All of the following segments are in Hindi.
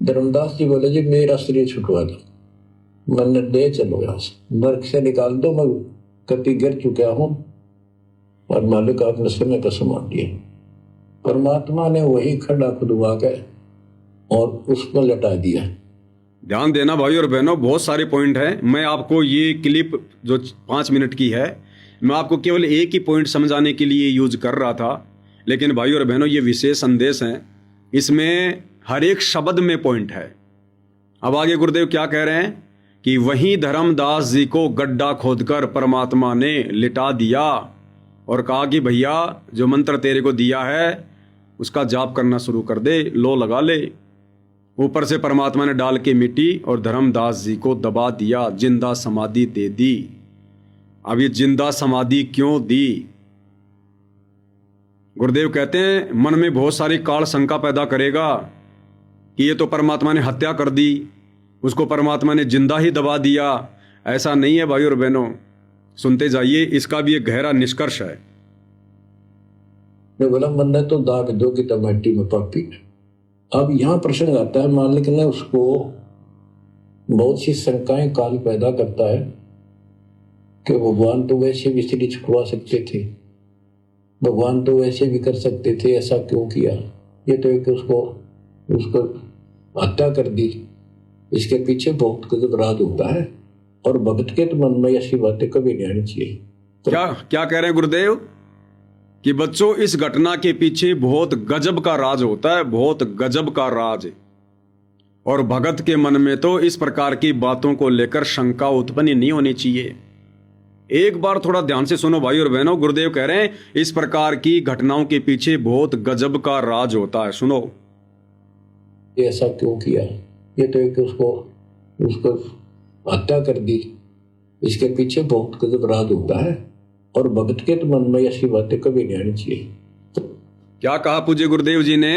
धर्मदास जी बोले जी मेरा शरीर छुटवा दो, मैंने ले चलो यहाँ से, नर्क से निकाल दो, मैं कति गिर चुका हूं और मालिक आपने समय का समान दिया। परमात्मा ने वही खड्डा खुदवा के और उसको लटा दिया। ध्यान देना भाई और बहनों, बहुत सारे पॉइंट हैं। मैं आपको ये क्लिप जो 5 मिनट की है, मैं आपको केवल एक ही पॉइंट समझाने के लिए यूज कर रहा था, लेकिन भाई और बहनों ये विशेष संदेश हैं, इसमें हर एक शब्द में पॉइंट है। अब आगे गुरुदेव क्या कह रहे हैं कि वहीं धर्मदास जी को गड्ढा खोदकर परमात्मा ने लिटा दिया और कहा कि भैया जो मंत्र तेरे को दिया है उसका जाप करना शुरू कर दे, लो लगा ले। ऊपर से परमात्मा ने डाल के मिट्टी और धर्मदास जी को दबा दिया, जिंदा समाधि दे दी। अब ये जिंदा समाधि क्यों दी? गुरुदेव कहते हैं मन में बहुत सारी काल शंका पैदा करेगा कि ये तो परमात्मा ने हत्या कर दी, उसको परमात्मा ने जिंदा ही दबा दिया। ऐसा नहीं है भाई और बहनों, सुनते जाइए, इसका भी एक गहरा निष्कर्ष है। मैं बोला मन ने तो दाग दो कि टमाटी में पापी। अब यहाँ प्रश्न आता है, मालिक ने उसको बहुत सी शंकाएं काल पैदा करता है कि भगवान तो वैसे भी स्त्री छुड़वा सकते थे, भगवान तो वैसे भी कर सकते थे, ऐसा क्यों किया? ये तो एक उसको हत्या कर दी, इसके पीछे बहुत गजब राज होता है और भगत के तो मन में ऐसी बातें कभी नहीं आनी चाहिए। तो क्या कह रहे हैं गुरुदेव कि बच्चों इस घटना के पीछे बहुत गजब का राज होता है, बहुत गजब का राज। और भगत के मन में तो इस प्रकार की बातों को लेकर शंका उत्पन्न नहीं होनी चाहिए। एक बार थोड़ा ध्यान से सुनो भाई और बहनों, गुरुदेव कह रहे हैं इस प्रकार की घटनाओं के पीछे बहुत गजब का राज होता है। सुनो, ये ऐसा क्यों किया? ये तो एक उसको हत्या कर दी, इसके पीछे बहुत गजब राज होता है और भगत के तो मन में ऐसी बातें कभी नहीं आनी चाहिए। क्या कहा पूज्य गुरुदेव जी ने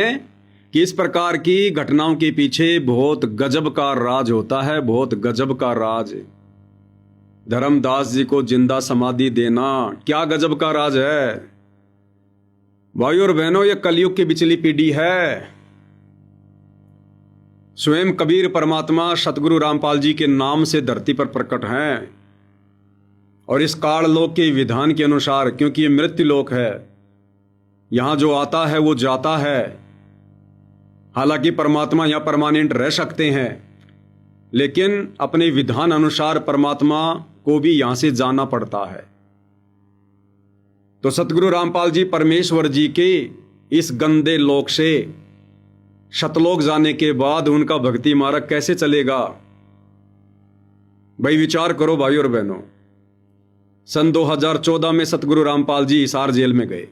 कि इस प्रकार की घटनाओं के पीछे बहुत गजब का राज होता है, बहुत गजब का राज। धर्मदास जी को जिंदा समाधि देना क्या गजब का राज है। भाई और बहनों, ये कलयुग की बिचली पीढ़ी है। स्वयं कबीर परमात्मा सतगुरु रामपाल जी के नाम से धरती पर प्रकट हैं और इस काल लोक के विधान के अनुसार, क्योंकि ये मृत्यु लोक है, यहां जो आता है वो जाता है। हालांकि परमात्मा यहां परमानेंट रह सकते हैं, लेकिन अपने विधान अनुसार परमात्मा को भी यहां से जाना पड़ता है। तो सतगुरु रामपाल जी परमेश्वर जी के इस गंदे लोक से शतलोक जाने के बाद उनका भक्ति मार्ग कैसे चलेगा? भाई विचार करो भाई और बहनों। सन 2014 में सतगुरु रामपाल जी हिसार जेल में गए।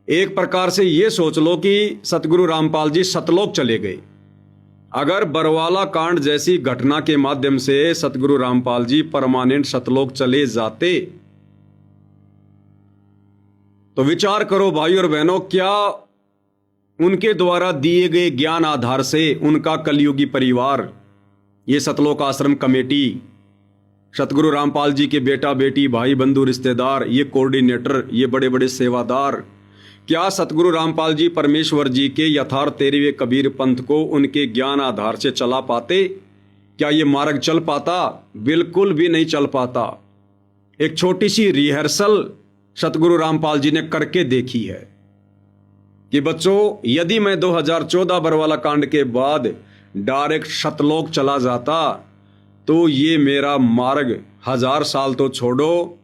एक प्रकार से यह सोच लो कि सतगुरु रामपाल जी सतलोक चले गए। अगर बरवाला कांड जैसी घटना के माध्यम से सतगुरु रामपाल जी परमानेंट सतलोक चले जाते, तो विचार करो भाई और बहनों, क्या उनके द्वारा दिए गए ज्ञान आधार से उनका कलयुगी परिवार, ये सतलोक आश्रम कमेटी, सतगुरु रामपाल जी के बेटा बेटी भाई बंधु रिश्तेदार, ये कोऑर्डिनेटर, ये बड़े बड़े सेवादार, क्या सतगुरु रामपाल जी परमेश्वर जी के यथार्थ 13वें कबीर पंथ को उनके ज्ञान आधार से चला पाते? क्या ये मार्ग चल पाता? बिल्कुल भी नहीं चल पाता। एक छोटी सी रिहर्सल सतगुरु रामपाल जी ने करके देखी है कि बच्चों, यदि मैं 2014 बरवाला कांड के बाद डायरेक्ट सतलोक चला जाता तो ये मेरा मार्ग 1000 साल तो छोड़ो,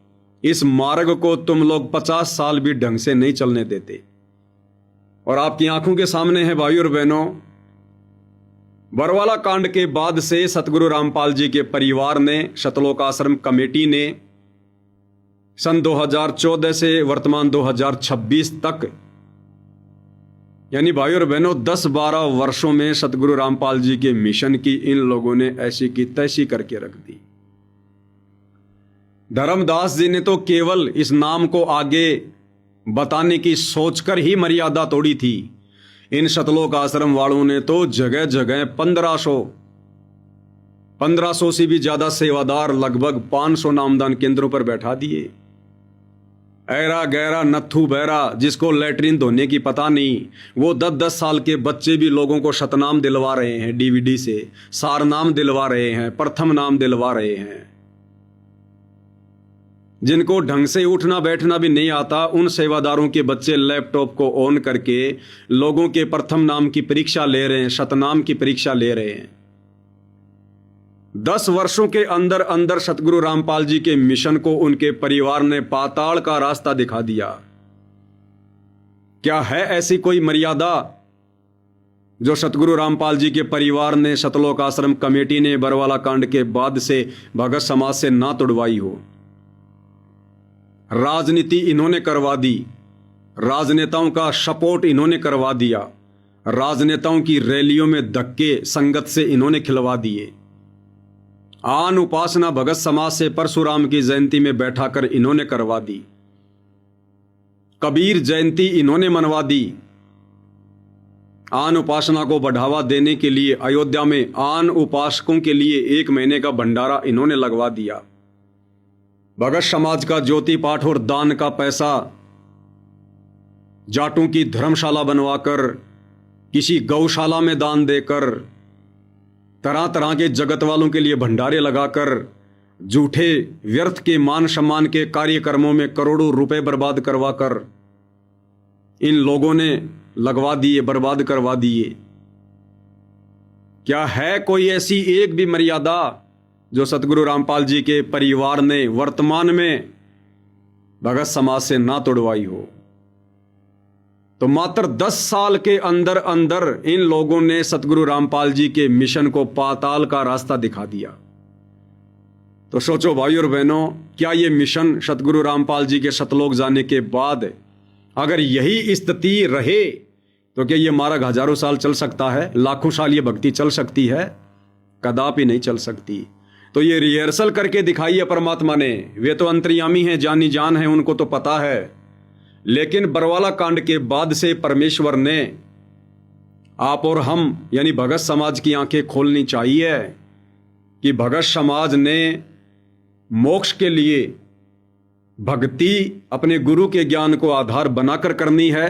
इस मार्ग को तुम लोग 50 साल भी ढंग से नहीं चलने देते। और आपकी आंखों के सामने है भाई और बहनों, बरवाला कांड के बाद से सतगुरु रामपाल जी के परिवार ने, सतलोक आश्रम कमेटी ने सन 2014 से वर्तमान 2026 तक, यानी भाई और बहनों 10-12 वर्षों में सतगुरु रामपाल जी के मिशन की इन लोगों ने ऐसी की तैसी करके रख दी। धर्मदास जी ने तो केवल इस नाम को आगे बताने की सोचकर ही मर्यादा तोड़ी थी। इन सतलोक आश्रम वालों ने तो जगह जगह 1500 से भी ज्यादा सेवादार लगभग 500 नामदान केंद्रों पर बैठा दिए। ऐरा गैरा नत्थू बहरा जिसको लैट्रिन धोने की पता नहीं, वो 10-10 साल के बच्चे भी लोगों को शतनाम दिलवा रहे हैं डीवीडी से, सारनाम दिलवा रहे हैं, प्रथम नाम दिलवा रहे हैं। जिनको ढंग से उठना बैठना भी नहीं आता, उन सेवादारों के बच्चे लैपटॉप को ऑन करके लोगों के प्रथम नाम की परीक्षा ले रहे हैं, शतनाम की परीक्षा ले रहे हैं। 10 वर्षों के अंदर अंदर सतगुरु रामपाल जी के मिशन को उनके परिवार ने पाताल का रास्ता दिखा दिया। क्या है ऐसी कोई मर्यादा जो सतगुरु रामपाल जी के परिवार ने, सतलोक आश्रम कमेटी ने बरवाला कांड के बाद से भगत समाज से ना तोड़वाई हो? राजनीति इन्होंने करवा दी, राजनेताओं का सपोर्ट इन्होंने करवा दिया, राजनेताओं की रैलियों में धक्के संगत से इन्होंने खिलवा दिए। आन उपासना भगत समाज से परशुराम की जयंती में बैठाकर इन्होंने करवा दी। कबीर जयंती इन्होंने मनवा दी। आन उपासना को बढ़ावा देने के लिए अयोध्या में आन उपासकों के लिए 1 महीने का भंडारा इन्होंने लगवा दिया। भगत समाज का ज्योति पाठ और दान का पैसा जाटों की धर्मशाला बनवाकर, किसी गौशाला में दान देकर, तरह तरह के जगत वालों के लिए भंडारे लगाकर, झूठे व्यर्थ के मान सम्मान के कार्यक्रमों में करोड़ों रुपए बर्बाद करवाकर इन लोगों ने लगवा दिए, बर्बाद करवा दिए। क्या है कोई ऐसी एक भी मर्यादा जो सतगुरु रामपाल जी के परिवार ने वर्तमान में भगत समाज से ना तोड़वाई हो? तो मात्र 10 साल के अंदर अंदर इन लोगों ने सतगुरु रामपाल जी के मिशन को पाताल का रास्ता दिखा दिया। तो सोचो भाई और बहनों, क्या ये मिशन सतगुरु रामपाल जी के सतलोक जाने के बाद अगर यही स्थिति रहे तो क्या ये मार्ग हजारों साल चल सकता है? लाखों साल ये भक्ति चल सकती है? कदापि नहीं चल सकती। तो ये रिहर्सल करके दिखाई है परमात्मा ने। वे तो अंतर्यामी हैं, जानी जान है, उनको तो पता है। लेकिन बरवाला कांड के बाद से परमेश्वर ने आप और हम यानी भगत समाज की आंखें खोलनी चाहिए कि भगत समाज ने मोक्ष के लिए भक्ति अपने गुरु के ज्ञान को आधार बनाकर करनी है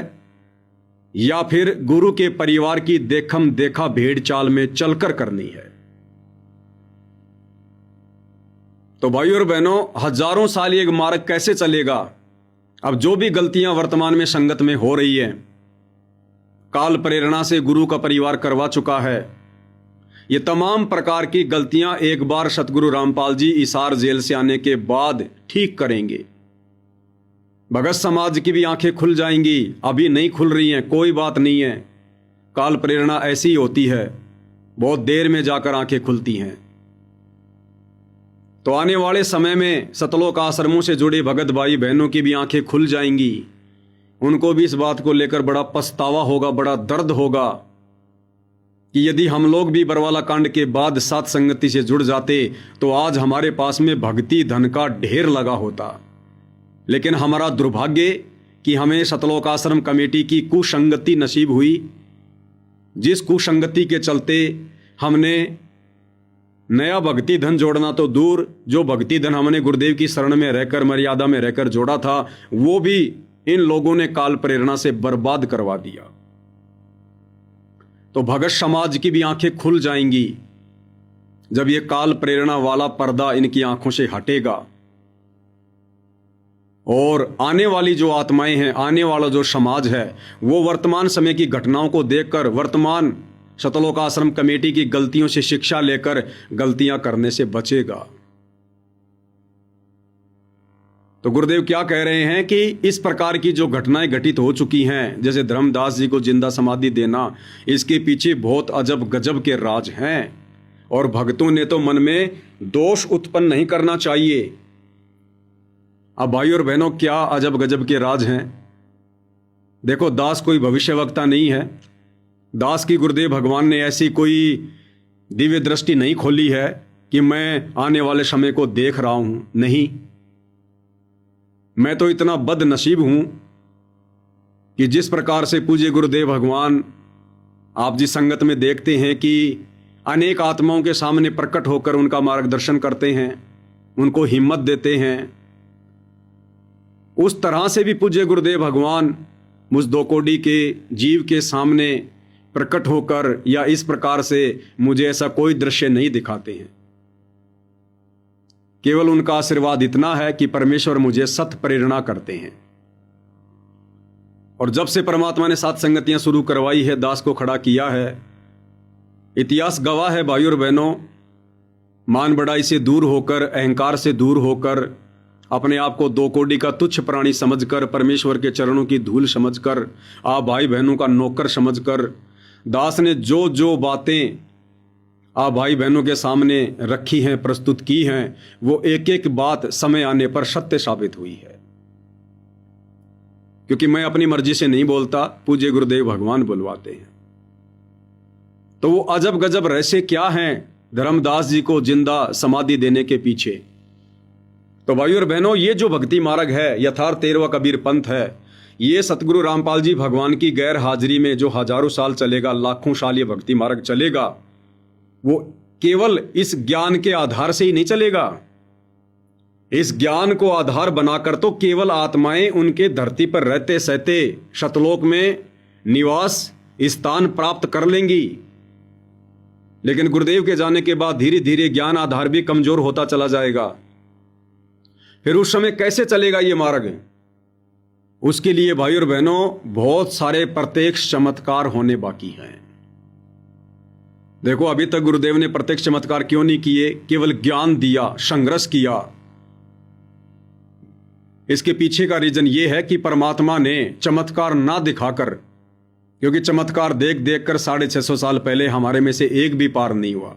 या फिर गुरु के परिवार की देखम देखा भेड़ चाल में चलकर करनी है। तो भाई और बहनों, हजारों साल ये मार्ग कैसे चलेगा? अब जो भी गलतियां वर्तमान में संगत में हो रही हैं, काल प्रेरणा से गुरु का परिवार करवा चुका है। ये तमाम प्रकार की गलतियां एक बार सतगुरु रामपाल जी इसार जेल से आने के बाद ठीक करेंगे। भगत समाज की भी आंखें खुल जाएंगी। अभी नहीं खुल रही हैं, कोई बात नहीं है। काल प्रेरणा ऐसी ही होती है, बहुत देर में जाकर आंखें खुलती हैं। तो आने वाले समय में सतलोक आश्रमों से जुड़े भगत भाई बहनों की भी आंखें खुल जाएंगी। उनको भी इस बात को लेकर बड़ा पछतावा होगा, बड़ा दर्द होगा कि यदि हम लोग भी बरवाला कांड के बाद सात संगति से जुड़ जाते तो आज हमारे पास में भक्ति धन का ढेर लगा होता। लेकिन हमारा दुर्भाग्य कि हमें सतलोक आश्रम कमेटी की कुसंगति नसीब हुई, जिस कुसंगति के चलते हमने नया भक्ति धन जोड़ना तो दूर, जो भक्ति धन हमने गुरुदेव की शरण में रहकर मर्यादा में रहकर जोड़ा था वो भी इन लोगों ने काल प्रेरणा से बर्बाद करवा दिया। तो भगत समाज की भी आंखें खुल जाएंगी जब ये काल प्रेरणा वाला पर्दा इनकी आंखों से हटेगा और आने वाली जो आत्माएं हैं, आने वाला जो समाज है, वो वर्तमान समय की घटनाओं को देखकर वर्तमान सतलोक आश्रम कमेटी की गलतियों से शिक्षा लेकर गलतियां करने से बचेगा। तो गुरुदेव क्या कह रहे हैं कि इस प्रकार की जो घटनाएं घटित हो चुकी हैं, जैसे धर्मदास जी को जिंदा समाधि देना, इसके पीछे बहुत अजब गजब के राज हैं और भक्तों ने तो मन में दोष उत्पन्न नहीं करना चाहिए। अब भाई और बहनों, क्या अजब गजब के राज हैं? देखो, दास कोई भविष्यवक्ता नहीं है। दास की गुरुदेव भगवान ने ऐसी कोई दिव्य दृष्टि नहीं खोली है कि मैं आने वाले समय को देख रहा हूं। नहीं, मैं तो इतना बदनसीब हूं कि जिस प्रकार से पूज्य गुरुदेव भगवान आप जिस संगत में देखते हैं कि अनेक आत्माओं के सामने प्रकट होकर उनका मार्गदर्शन करते हैं, उनको हिम्मत देते हैं, उस तरह से भी पूज्य गुरुदेव भगवान मुझ 2 कोड़ी के जीव के सामने प्रकट होकर या इस प्रकार से मुझे ऐसा कोई दृश्य नहीं दिखाते हैं। केवल उनका आशीर्वाद इतना है कि परमेश्वर मुझे सत प्रेरणा करते हैं। और जब से परमात्मा ने सात संगतियां शुरू करवाई है, दास को खड़ा किया है, इतिहास गवाह है भाइयों और बहनों, मान बढ़ाई से दूर होकर, अहंकार से दूर होकर, अपने आप को 2 कोड़ी का तुच्छ प्राणी समझकर, परमेश्वर के चरणों की धूल समझकर, आप भाई बहनों का नौकर समझकर, दास ने जो जो बातें आप भाई बहनों के सामने रखी हैं, प्रस्तुत की हैं, वो एक एक बात समय आने पर सत्य साबित हुई है। क्योंकि मैं अपनी मर्जी से नहीं बोलता, पूज्य गुरुदेव भगवान बुलवाते हैं। तो वो अजब गजब रहस्य क्या हैं धर्मदास जी को जिंदा समाधि देने के पीछे? तो भाइयों और बहनों, ये जो भक्ति मार्ग है, यथार्थ 13वां कबीर पंथ है, ये सतगुरु रामपाल जी भगवान की गैर हाजिरी में जो हजारों साल चलेगा, लाखों साल ये भक्ति मार्ग चलेगा, वो केवल इस ज्ञान के आधार से ही नहीं चलेगा। इस ज्ञान को आधार बनाकर तो केवल आत्माएं उनके धरती पर रहते सहते शतलोक में निवास स्थान प्राप्त कर लेंगी। लेकिन गुरुदेव के जाने के बाद धीरे धीरे ज्ञान आधार भी कमजोर होता चला जाएगा। फिर उस समय कैसे चलेगा ये मार्ग? उसके लिए भाई और बहनों बहुत सारे प्रत्यक्ष चमत्कार होने बाकी हैं। देखो, अभी तक गुरुदेव ने प्रत्यक्ष चमत्कार क्यों नहीं किए? केवल ज्ञान दिया, संघर्ष किया। इसके पीछे का रीजन यह है कि परमात्मा ने चमत्कार ना दिखाकर, क्योंकि चमत्कार देख देख कर 650 साल पहले हमारे में से एक भी पार नहीं हुआ।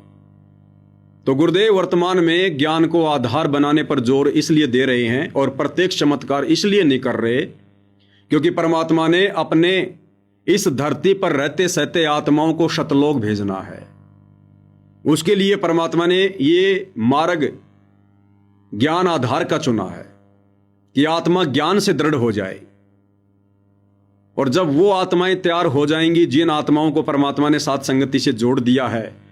तो गुरुदेव वर्तमान में ज्ञान को आधार बनाने पर जोर इसलिए दे रहे हैं और प्रत्यक्ष चमत्कार इसलिए नहीं कर रहे क्योंकि परमात्मा ने अपने इस धरती पर रहते सहते आत्माओं को शतलोक भेजना है। उसके लिए परमात्मा ने ये मार्ग ज्ञान आधार का चुना है कि आत्मा ज्ञान से दृढ़ हो जाए। और जब वो आत्माएं तैयार हो जाएंगी, जिन आत्माओं को परमात्मा ने साथ संगति से जोड़ दिया है,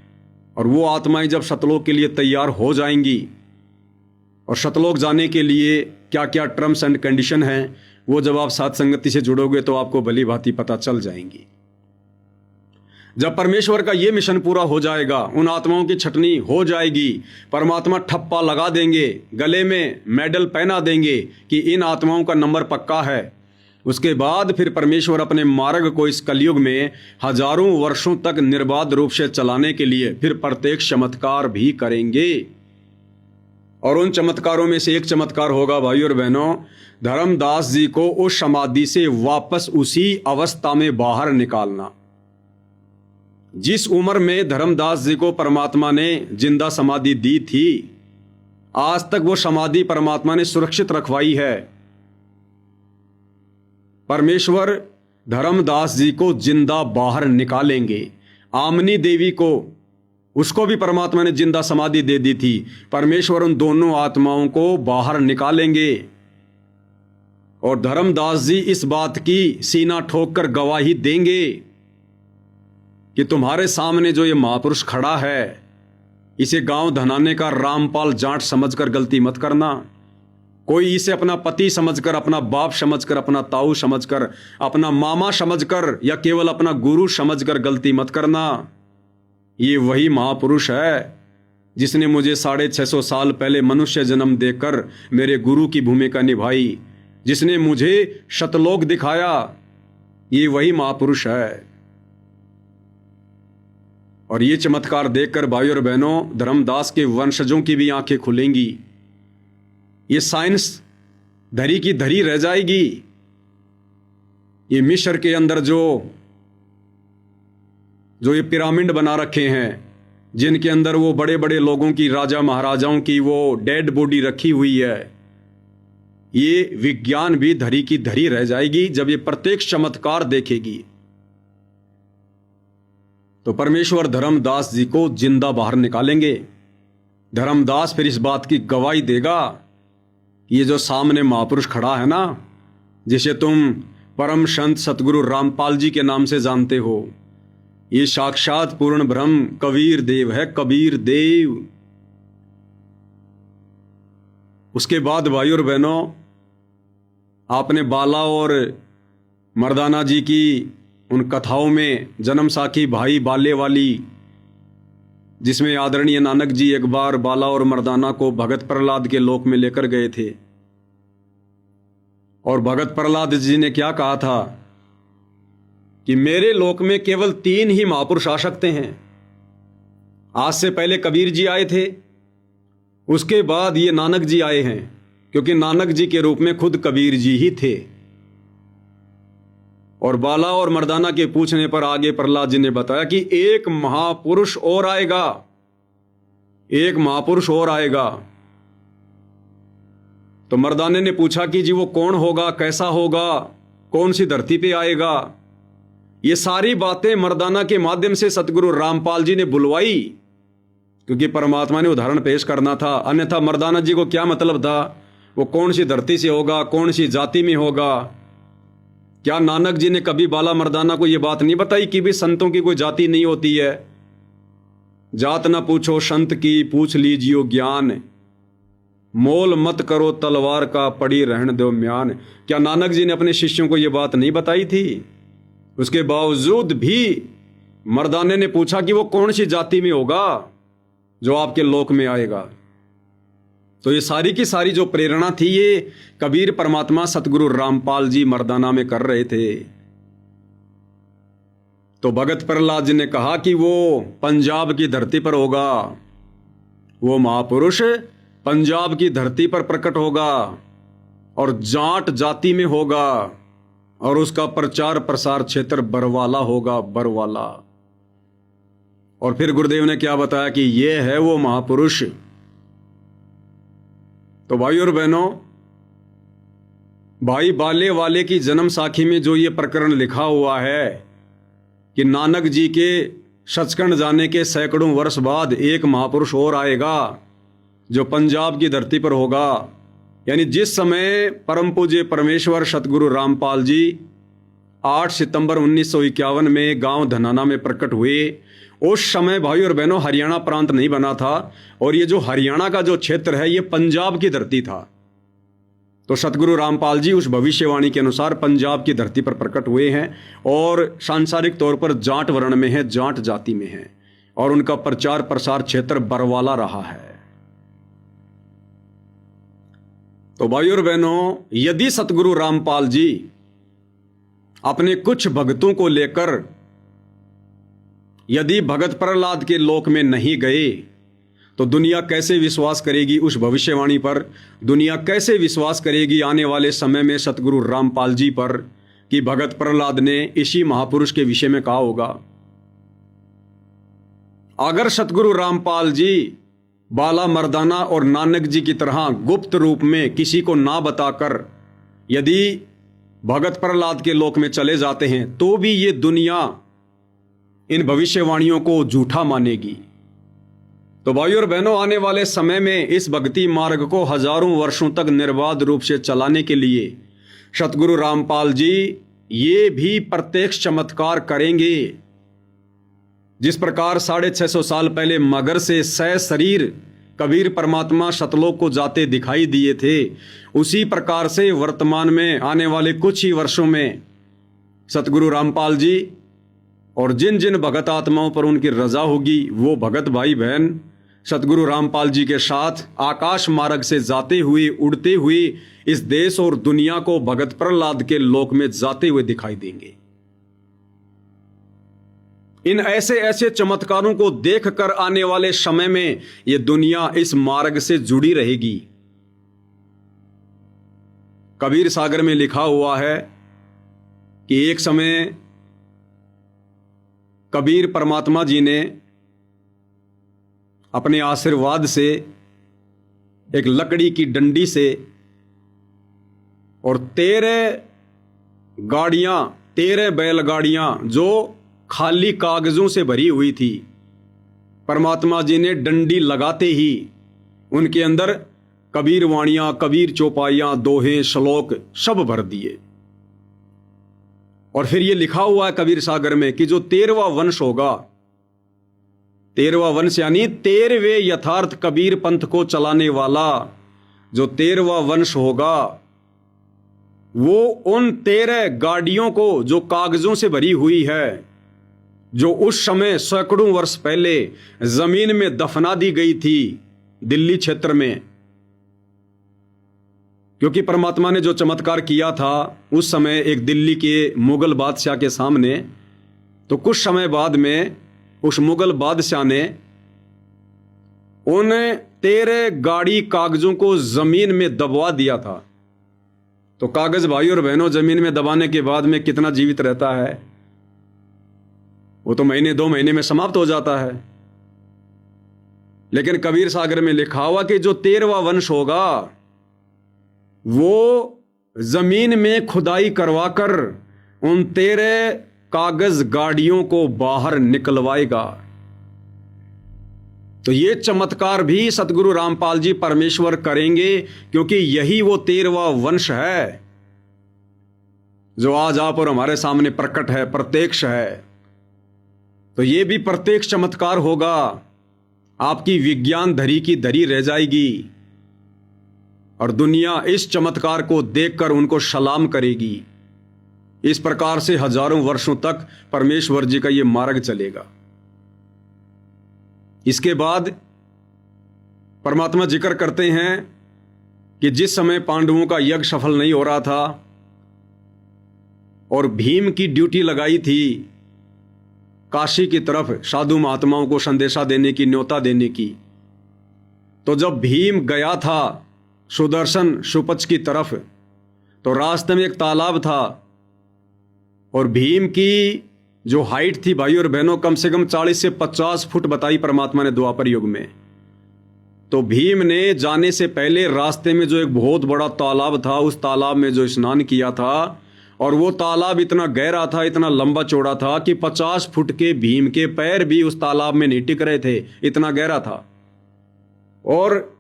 और वो आत्माएं जब शतलोक के लिए तैयार हो जाएंगी, और शतलोक जाने के लिए क्या क्या टर्म्स एंड कंडीशन हैं, वो जब आप साथ संगति से जुड़ोगे तो आपको भली भांति पता चल जाएंगी। जब परमेश्वर का ये मिशन पूरा हो जाएगा, उन आत्माओं की छटनी हो जाएगी, परमात्मा ठप्पा लगा देंगे, गले में मेडल पहना देंगे कि इन आत्माओं का नंबर पक्का है। उसके बाद फिर परमेश्वर अपने मार्ग को इस कलयुग में हजारों वर्षों तक निर्बाध रूप से चलाने के लिए फिर प्रत्येक चमत्कार भी करेंगे। और उन चमत्कारों में से एक चमत्कार होगा भाइयों और बहनों, धर्मदास जी को उस समाधि से वापस उसी अवस्था में बाहर निकालना। जिस उम्र में धर्मदास जी को परमात्मा ने जिंदा समाधि दी थी, आज तक वो समाधि परमात्मा ने सुरक्षित रखवाई है। परमेश्वर धर्मदास जी को जिंदा बाहर निकालेंगे। आमनी देवी को, उसको भी परमात्मा ने जिंदा समाधि दे दी थी। परमेश्वर उन दोनों आत्माओं को बाहर निकालेंगे और धर्मदास जी इस बात की सीना ठोक कर गवाही देंगे कि तुम्हारे सामने जो ये महापुरुष खड़ा है, इसे गांव धनाने का रामपाल जाट समझकर गलती मत करना। कोई इसे अपना पति समझकर, अपना बाप समझकर, अपना ताऊ समझकर, अपना मामा समझकर या केवल अपना गुरु समझकर गलती मत करना। ये वही महापुरुष है जिसने मुझे 650 साल पहले मनुष्य जन्म देकर मेरे गुरु की भूमिका निभाई, जिसने मुझे शतलोक दिखाया। ये वही महापुरुष है। और ये चमत्कार देखकर भाइयों और बहनों, धर्मदास के वंशजों की भी आंखें खुलेंगी। ये साइंस धरी की धरी रह जाएगी। ये मिस्र के अंदर जो ये पिरामिड बना रखे हैं, जिनके अंदर वो बड़े बड़े लोगों की, राजा महाराजाओं की वो डेड बॉडी रखी हुई है, ये विज्ञान भी धरी की धरी रह जाएगी जब ये प्रत्येक चमत्कार देखेगी। तो परमेश्वर धर्मदास जी को जिंदा बाहर निकालेंगे। धर्मदास फिर इस बात की गवाही देगा, ये जो सामने महापुरुष खड़ा है ना, जिसे तुम परम संत सतगुरु रामपाल जी के नाम से जानते हो, ये साक्षात पूर्ण ब्रह्म कबीर देव है, कबीर देव। उसके बाद भाइयों और बहनों, आपने बाला और मर्दाना जी की उन कथाओं में जन्म साखी भाई बाले वाली, जिसमें आदरणीय नानक जी एक बार बाला और मर्दाना को भगत प्रहलाद के लोक में लेकर गए थे, और भगत प्रहलाद जी ने क्या कहा था कि मेरे लोक में केवल 3 ही महापुरुष आ सकते हैं। आज से पहले कबीर जी आए थे, उसके बाद ये नानक जी आए हैं, क्योंकि नानक जी के रूप में खुद कबीर जी ही थे। और बाला और मर्दाना के पूछने पर आगे प्रहलाद जी ने बताया कि एक महापुरुष और आएगा, एक महापुरुष और आएगा। तो मर्दाने ने पूछा कि जी वो कौन होगा, कैसा होगा, कौन सी धरती पे आएगा। ये सारी बातें मर्दाना के माध्यम से सतगुरु रामपाल जी ने बुलवाई, क्योंकि परमात्मा ने उदाहरण पेश करना था। अन्यथा मर्दाना जी को क्या मतलब था, वो कौन सी धरती से होगा, कौन सी जाति में होगा। क्या नानक जी ने कभी बाला मर्दाना को यह बात नहीं बताई कि भी संतों की कोई जाति नहीं होती है? जात ना पूछो संत की, पूछ लीजियो ज्ञान, मोल मत करो तलवार का, पड़ी रहन दो म्यान। क्या नानक जी ने अपने शिष्यों को यह बात नहीं बताई थी? उसके बावजूद भी मर्दाने ने पूछा कि वो कौन सी जाति में होगा जो आपके लोक में आएगा। तो ये सारी की सारी जो प्रेरणा थी, ये कबीर परमात्मा सतगुरु रामपाल जी मर्दाना में कर रहे थे। तो भगत प्रहलाद जी ने कहा कि वो पंजाब की धरती पर होगा, वो महापुरुष पंजाब की धरती पर प्रकट होगा और जाट जाति में होगा, और उसका प्रचार प्रसार क्षेत्र बरवाला होगा, बरवाला। और फिर गुरुदेव ने क्या बताया कि ये है वो महापुरुष। तो भाई और बहनों, भाई बाले वाले की जन्म साखी में जो ये प्रकरण लिखा हुआ है कि नानक जी के सचखंड जाने के सैकड़ों वर्ष बाद एक महापुरुष और आएगा जो पंजाब की धरती पर होगा, यानी जिस समय परम पूज्य परमेश्वर सतगुरु रामपाल जी 8 सितंबर 1951 में गांव धनाना में प्रकट हुए, उस समय भाई और बहनों हरियाणा प्रांत नहीं बना था, और ये जो हरियाणा का जो क्षेत्र है ये पंजाब की धरती था। तो सतगुरु रामपाल जी उस भविष्यवाणी के अनुसार पंजाब की धरती पर प्रकट हुए हैं, और सांसारिक तौर पर जाट वर्ण में है, जाट जाति में है, और उनका प्रचार प्रसार क्षेत्र बरवाला रहा है। तो भाई और बहनों, यदि सतगुरु रामपाल जी अपने कुछ भक्तों को लेकर यदि भगत प्रहलाद के लोक में नहीं गए, तो दुनिया कैसे विश्वास करेगी उस भविष्यवाणी पर? दुनिया कैसे विश्वास करेगी आने वाले समय में सतगुरु रामपाल जी पर कि भगत प्रहलाद ने इसी महापुरुष के विषय में कहा होगा? अगर सतगुरु रामपाल जी बाला मर्दाना और नानक जी की तरह गुप्त रूप में किसी को ना बताकर यदि भगत प्रहलाद के लोक में चले जाते हैं, तो भी ये दुनिया इन भविष्यवाणियों को झूठा मानेगी। तो भाइयों और बहनों, आने वाले समय में इस भक्ति मार्ग को हजारों वर्षों तक निर्बाध रूप से चलाने के लिए सतगुरु रामपाल जी ये भी प्रत्यक्ष चमत्कार करेंगे। जिस प्रकार 650 साल पहले मगर से सशरीर कबीर परमात्मा सतलोक को जाते दिखाई दिए थे, उसी प्रकार से वर्तमान में आने वाले कुछ ही वर्षों में सतगुरु रामपाल जी और जिन जिन भगत आत्माओं पर उनकी रजा होगी, वो भगत भाई बहन सतगुरु रामपाल जी के साथ आकाश मार्ग से जाते हुए, उड़ते हुए इस देश और दुनिया को भगत प्रहलाद के लोक में जाते हुए दिखाई देंगे। इन ऐसे ऐसे चमत्कारों को देखकर आने वाले समय में यह दुनिया इस मार्ग से जुड़ी रहेगी। कबीर सागर में लिखा हुआ है कि एक समय कबीर परमात्मा जी ने अपने आशीर्वाद से एक लकड़ी की डंडी से और 13 बैलगाड़ियां जो खाली कागजों से भरी हुई थी, परमात्मा जी ने डंडी लगाते ही उनके अंदर कबीर वाणियां, कबीर चौपाइयां, दोहे, श्लोक सब भर दिए। और फिर ये लिखा हुआ है कबीर सागर में कि जो 13वां वंश होगा, 13वां वंश यानी 13वें यथार्थ कबीर पंथ को चलाने वाला जो 13वां वंश होगा, वो उन 13 गाड़ियों को जो कागजों से भरी हुई है, जो उस समय सैकड़ों वर्ष पहले जमीन में दफना दी गई थी दिल्ली क्षेत्र में, क्योंकि परमात्मा ने जो चमत्कार किया था उस समय एक दिल्ली के मुगल बादशाह के सामने, तो कुछ समय बाद में उस मुगल बादशाह ने उन 13 गाड़ी कागजों को जमीन में दबवा दिया था। तो कागज भाई और बहनों जमीन में दबाने के बाद में कितना जीवित रहता है? वो तो महीने 2 महीने में समाप्त हो जाता है। लेकिन कबीर सागर में लिखा हुआ कि जो 13वां वंश होगा वो जमीन में खुदाई करवाकर उन 13 कागज गाड़ियों को बाहर निकलवाएगा। तो ये चमत्कार भी सतगुरु रामपाल जी परमेश्वर करेंगे, क्योंकि यही वो 13वां वंश है जो आज आप और हमारे सामने प्रकट है, प्रत्यक्ष है। तो ये भी प्रत्यक्ष चमत्कार होगा। आपकी विज्ञान धरी की धरी रह जाएगी और दुनिया इस चमत्कार को देखकर उनको सलाम करेगी। इस प्रकार से हजारों वर्षों तक परमेश्वर जी का ये मार्ग चलेगा। इसके बाद परमात्मा जिक्र करते हैं कि जिस समय पांडवों का यज्ञ सफल नहीं हो रहा था और भीम की ड्यूटी लगाई थी काशी की तरफ साधु महात्माओं को संदेशा देने की, न्योता देने की, तो जब भीम गया था सुदर्शन सुपच की तरफ, तो रास्ते में एक तालाब था और भीम की जो हाइट थी भाई और बहनों कम से कम 40 से 50 फुट बताई परमात्मा ने द्वापर युग में। तो भीम ने जाने से पहले रास्ते में जो एक बहुत बड़ा तालाब था, उस तालाब में जो स्नान किया था, और वो तालाब इतना गहरा था, इतना लंबा चौड़ा था कि 50 फुट के भीम के पैर भी उस तालाब में नहीं टिक रहे थे, इतना गहरा था। और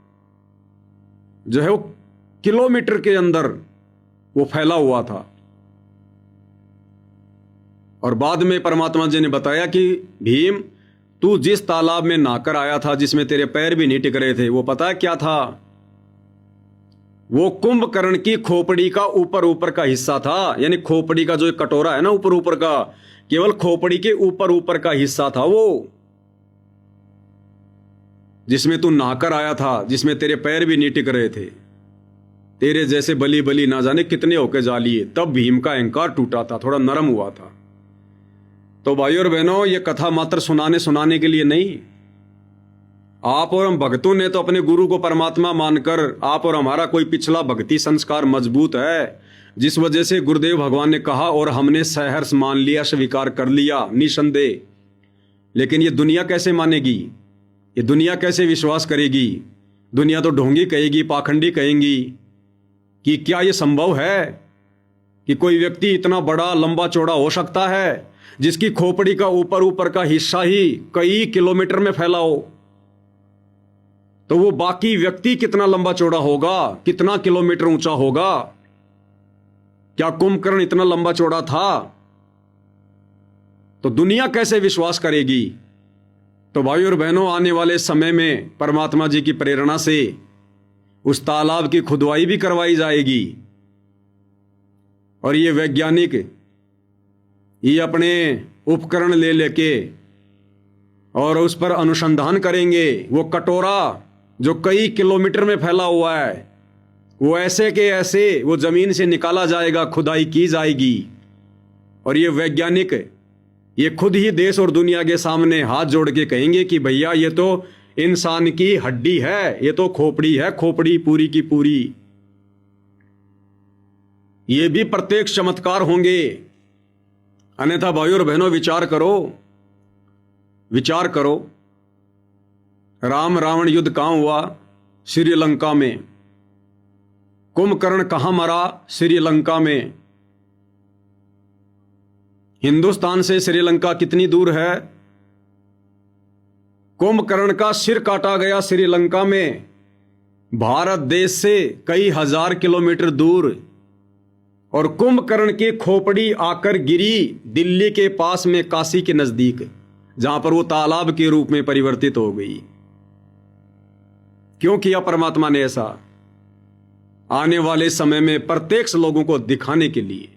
जो है वो किलोमीटर के अंदर वो फैला हुआ था। और बाद में परमात्मा जी ने बताया कि भीम, तू जिस तालाब में नहाकर आया था जिसमें तेरे पैर भी नहीं टिक रहे थे, वो पता है क्या था? वो कुंभकर्ण की खोपड़ी का ऊपर ऊपर का हिस्सा था। यानी खोपड़ी का जो एक कटोरा है ना ऊपर ऊपर का, केवल खोपड़ी के ऊपर ऊपर का हिस्सा था वो, जिसमें तू नहाकर आया था, जिसमें तेरे पैर भी नहीं टिक रहे थे। तेरे जैसे बली बली ना जाने कितने होके जा लिए। तब भीम का अहंकार टूटा था, थोड़ा नरम हुआ था। तो भाइयों और बहनों, ये कथा मात्र सुनाने के लिए नहीं। आप और हम भक्तों ने तो अपने गुरु को परमात्मा मानकर, आप और हमारा कोई पिछला भक्ति संस्कार मजबूत है, जिस वजह से गुरुदेव भगवान ने कहा और हमने सहर्ष मान लिया, स्वीकार कर लिया निसंदेह। लेकिन ये दुनिया कैसे मानेगी? ये दुनिया कैसे विश्वास करेगी? दुनिया तो ढोंगी कहेगी, पाखंडी कहेंगी कि क्या ये संभव है कि कोई व्यक्ति इतना बड़ा लंबा चौड़ा हो सकता है जिसकी खोपड़ी का ऊपर ऊपर का हिस्सा ही कई किलोमीटर में फैला हो? तो वो बाकी व्यक्ति कितना लंबा चौड़ा होगा, कितना किलोमीटर ऊंचा होगा? क्या कुंभकर्ण इतना लंबा चौड़ा था? तो दुनिया कैसे विश्वास करेगी? तो भाई और बहनों, आने वाले समय में परमात्मा जी की प्रेरणा से उस तालाब की खुदवाई भी करवाई जाएगी और ये वैज्ञानिक ये अपने उपकरण ले लेके और उस पर अनुसंधान करेंगे। वो कटोरा जो कई किलोमीटर में फैला हुआ है, वो ऐसे के ऐसे वो जमीन से निकाला जाएगा, खुदाई की जाएगी। और ये वैज्ञानिक ये खुद ही देश और दुनिया के सामने हाथ जोड़ के कहेंगे कि भैया ये तो इंसान की हड्डी है, ये तो खोपड़ी है, खोपड़ी पूरी की पूरी। ये भी प्रत्यक्ष चमत्कार होंगे। अन्यथा भाइयों और बहनों, विचार करो, विचार करो। राम रावण युद्ध कहां हुआ? श्रीलंका में। कुंभकर्ण कहां मरा? श्रीलंका में। हिंदुस्तान से श्रीलंका कितनी दूर है? कुंभकर्ण का सिर काटा गया श्रीलंका में, भारत देश से कई हजार किलोमीटर दूर। और कुंभकर्ण की खोपड़ी आकर गिरी दिल्ली के पास में, काशी के नजदीक, जहां पर वो तालाब के रूप में परिवर्तित हो गई। क्यों किया परमात्मा ने ऐसा? आने वाले समय में प्रत्यक्ष लोगों को दिखाने के लिए।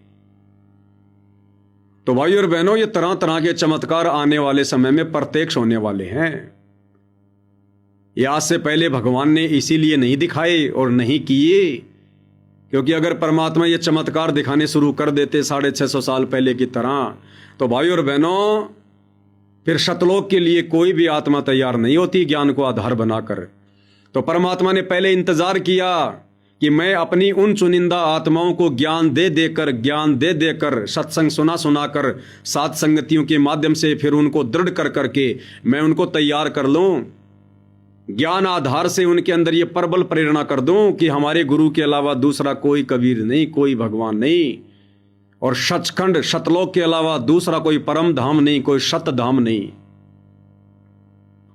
तो भाई और बहनों, ये तरह तरह के चमत्कार आने वाले समय में प्रत्यक्ष होने वाले हैं। ये आज से पहले भगवान ने इसीलिए नहीं दिखाए और नहीं किए, क्योंकि अगर परमात्मा ये चमत्कार दिखाने शुरू कर देते 650 साल पहले की तरह, तो भाई और बहनों फिर शतलोक के लिए कोई भी आत्मा तैयार नहीं होती ज्ञान को आधार बनाकर। तो परमात्मा ने पहले इंतजार किया कि मैं अपनी उन चुनिंदा आत्माओं को ज्ञान दे देकर सत्संग सुनाकर सात संगतियों के माध्यम से फिर उनको दृढ़ कर करके मैं उनको तैयार कर लूं, ज्ञान आधार से उनके अंदर ये प्रबल प्रेरणा कर दूं कि हमारे गुरु के अलावा दूसरा कोई कबीर नहीं, कोई भगवान नहीं, और सचखंड शतलोक के अलावा दूसरा कोई परम धाम नहीं, कोई शत धाम नहीं,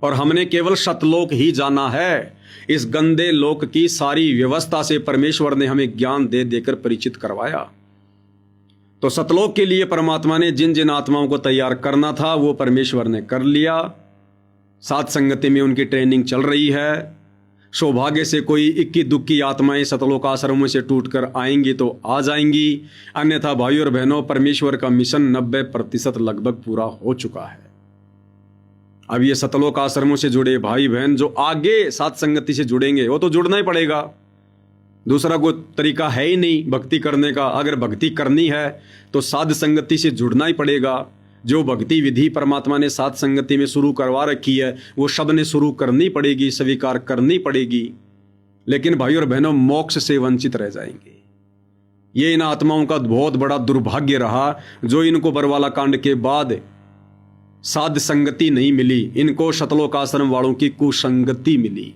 और हमने केवल शतलोक ही जाना है। इस गंदे लोक की सारी व्यवस्था से परमेश्वर ने हमें ज्ञान दे देकर परिचित करवाया। तो सतलोक के लिए परमात्मा ने जिन जिन आत्माओं को तैयार करना था वो परमेश्वर ने कर लिया। सात संगति में उनकी ट्रेनिंग चल रही है। सौभाग्य से कोई इक्की दुक्की आत्माएं सतलोक आश्रमों से टूटकर आएंगी तो आ जाएंगी, अन्यथा भाई और बहनों परमेश्वर का मिशन 90% लगभग पूरा हो चुका है। अब ये सतलोक आश्रमों से जुड़े भाई बहन जो आगे सात संगति से जुड़ेंगे वो तो जुड़ना ही पड़ेगा, दूसरा कोई तरीका है ही नहीं भक्ति करने का। अगर भक्ति करनी है तो साध संगति से जुड़ना ही पड़ेगा। जो भक्ति विधि परमात्मा ने सात संगति में शुरू करवा रखी है वो सबने शुरू करनी पड़ेगी, स्वीकार करनी पड़ेगी। लेकिन भाई और बहनों मोक्ष से वंचित रह जाएंगे। ये इन आत्माओं का बहुत बड़ा दुर्भाग्य रहा जो इनको बरवाला कांड के बाद साध संगति नहीं मिली, इनको शतलोक आश्रम वालों की कुसंगति मिली।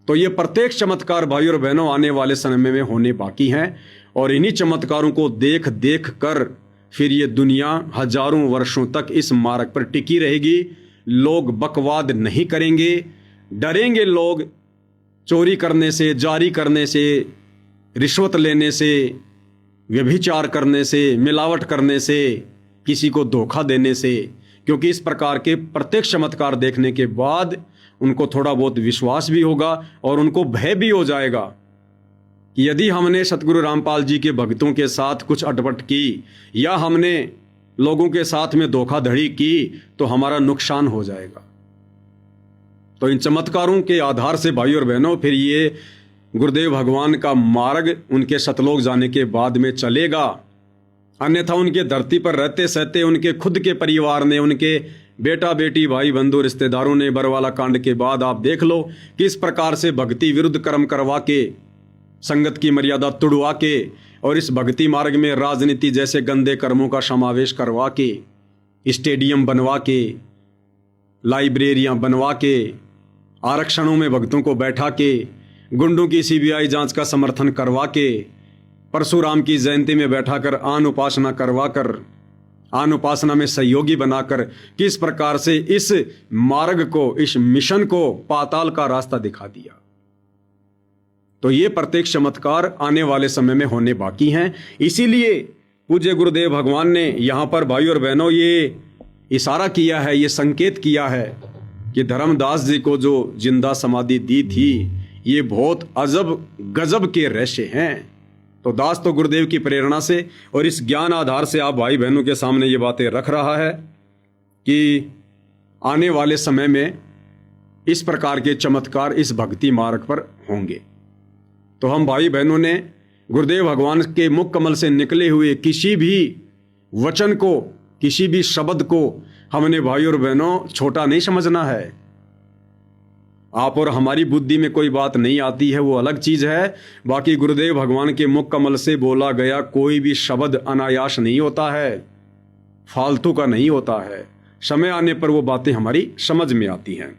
तो ये प्रत्येक चमत्कार भाई और बहनों आने वाले समय में होने बाकी हैं, और इन्हीं चमत्कारों को देख देख कर फिर ये दुनिया हजारों वर्षों तक इस मार्ग पर टिकी रहेगी। लोग बकवाद नहीं करेंगे, डरेंगे लोग चोरी करने से, जारी करने से, रिश्वत लेने से, व्यभिचार करने से, मिलावट करने से, किसी को धोखा देने से, क्योंकि इस प्रकार के प्रत्येक चमत्कार देखने के बाद उनको थोड़ा बहुत विश्वास भी होगा और उनको भय भी हो जाएगा कि यदि हमने सतगुरु रामपाल जी के भक्तों के साथ कुछ अटपट की या हमने लोगों के साथ में धोखाधड़ी की तो हमारा नुकसान हो जाएगा। तो इन चमत्कारों के आधार से भाई और बहनों फिर ये गुरुदेव भगवान का मार्ग उनके सतलोक जाने के बाद में चलेगा। अन्यथा उनके धरती पर रहते सहते उनके खुद के परिवार ने, उनके बेटा बेटी भाई बंधु रिश्तेदारों ने बरवाला कांड के बाद आप देख लो किस प्रकार से भक्ति विरुद्ध कर्म करवा के, संगत की मर्यादा तुड़वा के और इस भक्ति मार्ग में राजनीति जैसे गंदे कर्मों का समावेश करवा के, स्टेडियम बनवा के, लाइब्रेरियां बनवा के, आरक्षणों में भक्तों को बैठा के, गुंडों की सीबीआई जांच का समर्थन करवा के, परशुराम की जयंती में बैठाकर आन उपासना करवाकर, आन उपासना में सहयोगी बनाकर किस प्रकार से इस मार्ग को, इस मिशन को पाताल का रास्ता दिखा दिया। तो ये प्रत्येक चमत्कार आने वाले समय में होने बाकी हैं। इसीलिए पूज्य गुरुदेव भगवान ने यहाँ पर भाई और बहनों ये इशारा किया है, ये संकेत किया है कि धर्मदास जी को जो जिंदा समाधि दी थी ये बहुत अजब गजब के रहस्य हैं। तो दास तो गुरुदेव की प्रेरणा से और इस ज्ञान आधार से आप भाई बहनों के सामने ये बातें रख रहा है कि आने वाले समय में इस प्रकार के चमत्कार इस भक्ति मार्ग पर होंगे। तो हम भाई बहनों ने गुरुदेव भगवान के मुख कमल से निकले हुए किसी भी वचन को, किसी भी शब्द को हमने भाई और बहनों छोटा नहीं समझना है। आप और हमारी बुद्धि में कोई बात नहीं आती है वो अलग चीज है, बाकी गुरुदेव भगवान के मुख कमल से बोला गया कोई भी शब्द अनायास नहीं होता है, फालतू का नहीं होता है। समय आने पर वो बातें हमारी समझ में आती हैं।